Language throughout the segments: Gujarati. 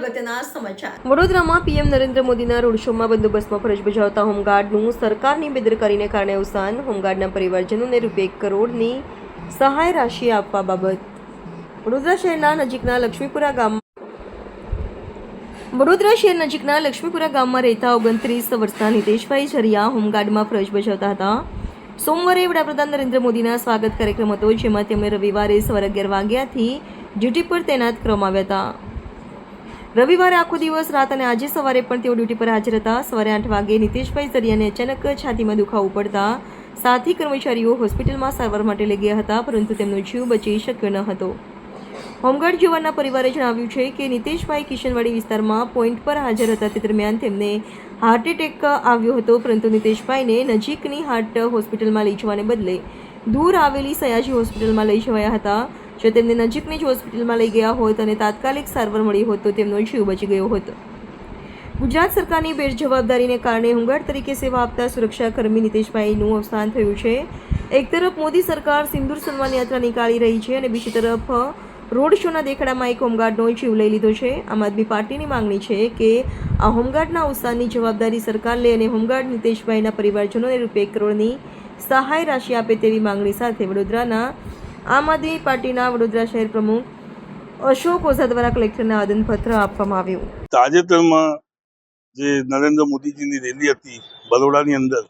અગત્યના સમાચાર વડોદરામાં પીએમ નરેન્દ્ર મોદીના રોડ શોમાં બંદોબસ્તમાં ફરજ બજાવતા હોમગાર્ડનું સરકારની બેદરકારીને કારણે અવસાન. હોમગાર્ડના પરિવારજનોને રૂપિયા 1 કરોડની સહાય રાશિ આપવા બાબત. વડોદરા શહેર નજીકના લક્ષ્મીપુરા ગામમાં રહેતા 29 વર્ષના નિતેશભાઈ ઝરિયા હોમગાર્ડમાં ફરજ બજાવતા હતા. સોમવારે વડાપ્રધાન નરેન્દ્ર મોદીના સ્વાગત કાર્યક્રમ હતો, જેમાં તેમને રવિવારે સવારે 11 વાગ્યાથી ડ્યુટી પર તૈનાત કરવામાં આવ્યા હતા. રવિવારે આખો દિવસ, રાત અને આજે સવારે પણ તેઓ ડ્યુટી પર હાજર હતા. સવારે 8 વાગે નિતેશભાઈ ઝરિયાને અચાનક છાતીમાં દુખાવો પડતા સાથી કર્મચારીઓ હોસ્પિટલમાં સારવાર માટે લઈ ગયા હતા, પરંતુ તેમનો જીવ બચી શક્યો ન હતો. હોમગાર્ડ જવાનના પરિવારે જણાવ્યું છે કે નિતેશભાઈ કિશનવાડી વિસ્તારમાં પોઈન્ટ પર હાજર હતા. તે દરમિયાન તેમને હાર્ટ એટેક આવ્યો હતો, પરંતુ નિતેશભાઈને નજીકની હાર્ટ હોસ્પિટલમાં લઈ જવાને બદલે દૂર આવેલી સયાજી હોસ્પિટલમાં લઈ જવાયા હતા. જો તેમને નજીકની જ હોસ્પિટલમાં લઈ ગયા હોત અને તાત્કાલિક સારવાર મળી હોત તો તેમનો જીવ બચી ગયો હોત. ગુજરાત સરકારની બેજવાબદારીને કારણે હોમગાર્ડ તરીકે સેવા આપતા સુરક્ષાકર્મી નિતેશભાઈનું અવસાન થયું છે. એક તરફ મોદી સરકાર સિંદૂર સન્માન યાત્રા નીકાળી રહી છે અને બીજી તરફ રોડ શોના દેખાડામાં એક હોમગાર્ડનો જીવ લઈ લીધો છે. આમ આદમી પાર્ટીની માંગણી છે કે આ હોમગાર્ડના અવસાનની જવાબદારી સરકાર લે અને હોમગાર્ડ નિતેશભાઈના પરિવારજનોને રૂપિયા 1 કરોડની સહાય રાશિ આપે તેવી માંગણી સાથે વડોદરાના આમ આદમી પાર્ટીના વડોદરા શહેર પ્રમુખ અશોક ઓઝા દ્વારા કલેક્ટરને આવેદનપત્ર આપવામાં આવ્યું. તાજેતરમાં જે નરેન્દ્ર મોદીજીની રેલી હતી બરોડાની અંદર,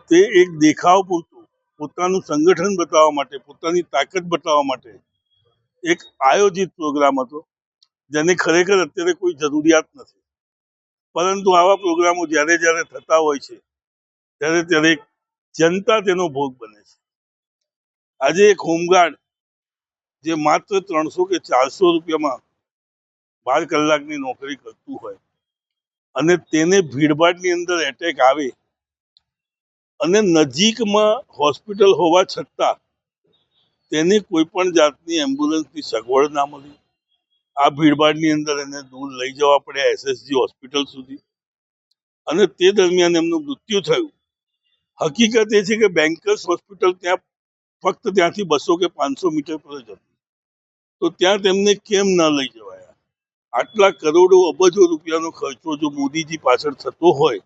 તે એક દેખાવ પૂરતું પોતાનું સંગઠન બતાવવા માટે, પોતાની તાકાત બતાવવા માટે એક આયોજિત પ્રોગ્રામ હતો, જેને ખરેખર અત્યારે કોઈ જરૂરિયાત નથી. પરંતુ આવા પ્રોગ્રામો જ્યારે જ્યારે થતા હોય છે ત્યારે જનતા તેનો ભોગ બને છે. આજે એક હોમગાર્ડ જે માત્ર 300 કે 400 રૂપિયામાં 12 કલાકની નોકરી કરતું હોય અને તેને ભીડભાડની અંદર એટેક આવે અને નજીકમાં હોસ્પિટલ હોવા છતાં તેને કોઈ પણ જાતની એમ્બ્યુલન્સની સગવડ ના મળી, આ ભીડભાડની અંદર એને દૂર લઈ જવા પડે એસએસજી હોસ્પિટલ સુધી, અને તે દરમિયાન એમનું મૃત્યુ થયું. હકીકત એ છે કે બેન્કર્સ હોસ્પિટલ ફક્ત ત્યાંથી 200 કે 500 મીટર પર જ હતી, તો ત્યાં તેમને કેમ ન લઈ જવાયા? આટલા કરોડો અબજો રૂપિયાનો ખર્ચો જો મોદીજી પાછળ થતો હોય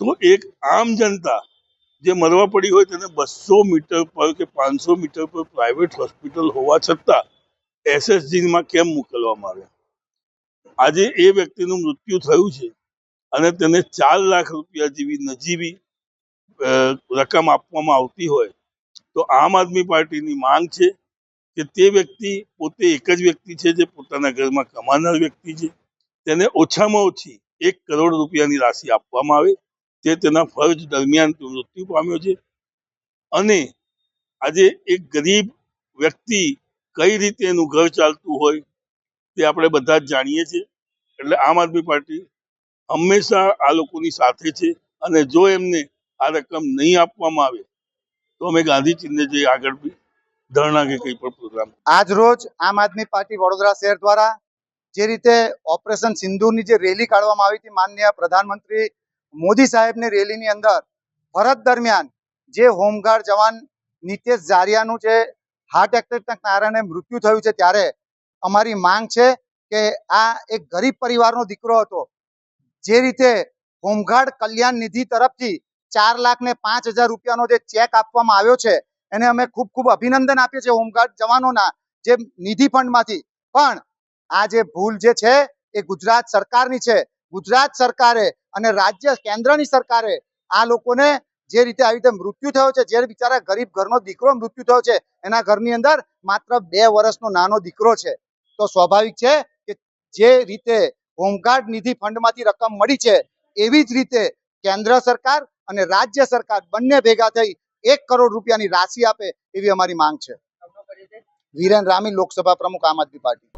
તો એક આમ જનતા જે મરવા પડી હોય તેને 200 મીટર પર કે 500 મીટર પર પ્રાઇવેટ હોસ્પિટલ હોવા છતાં એસએસજીમાં કેમ મોકલવામાં આવ્યા? આજે એ વ્યક્તિનું મૃત્યુ થયું છે અને તેને 4 લાખ રૂપિયા જેવી નજીવી રકમ આપવામાં આવતી હોય તો આમ આદમી પાર્ટીની માંગ છે કે તે વ્યક્તિ પોતે એક જ વ્યક્તિ છે જે પોતાના ઘરમાં કમાનાર વ્યક્તિ છે, તેને ઓછામાં ઓછી 1 કરોડ રૂપિયાની રાશિ આપવામાં આવે. તે તેના ફરજ દરમિયાન મૃત્યુ પામ્યો છે અને આજે એક ગરીબ વ્યક્તિ કઈ રીતે એનું ઘર ચાલતું હોય તે આપણે બધા જ જાણીએ છીએ. એટલે આમ આદમી પાર્ટી હંમેશા આ લોકોની સાથે છે અને જો એમને આ રકમ નહીં આપવામાં આવે તો અમે ગાંધી ચિહ્ને જઈ આગળ બી ધરણા કે કંઈ પણ પ્રોગ્રામ. આજ રોજ આમ આદમી પાર્ટી વડોદરા શહેર દ્વારા જે રીતે ઓપરેશન સિંદૂરની જે રેલી કાઢવામાં આવી હતી, માનનીય પ્રધાનમંત્રી મોદી સાહેબની રેલીની અંદર ફરજ દરમિયાન જે હોમગાર્ડ જવાન નિતેશ ઝારિયાનું જે હાર્ટ એટેકના કારણે મૃત્યુ થયું છે, ત્યારે અમારી માંગ છે કે આ એક ગરીબ પરિવારનો દીકરો હતો. જે રીતે હોમગાર્ડ કલ્યાણ નિધિ તરફથી 4,05,000 રૂપિયાનો જે ચેક આપવામાં આવ્યો છે એને અમે ખૂબ ખૂબ અભિનંદન આપીએ છીએ હોમગાર્ડ જવાનોના જે નિધિ ફંડમાંથી. પણ આ જે ભૂલ જે છે એ ગુજરાત સરકારની છે. ગુજરાત સરકારે અને કેન્દ્રની સરકારે આ લોકોને જે રીતે આવી રીતે મૃત્યુ થયો છે, જે બિચારા ગરીબ ઘરનો દીકરો મૃત્યુ થયો છે, એના ઘરની અંદર માત્ર 2 વર્ષનો નાનો દીકરો છે, તો સ્વાભાવિક છે કે જે રીતે હોમગાર્ડ નિધિ ફંડમાંથી રકમ મળી છે એવી જ રીતે કેન્દ્ર સરકાર અને રાજ્ય સરકાર બંને ભેગા થઈ 1 કરોડ રૂપિયાની રાશિ આપે એવી અમારી માંગ છે. વિરેન રામી, લોકસભા પ્રમુખ, આમ આદમી પાર્ટી.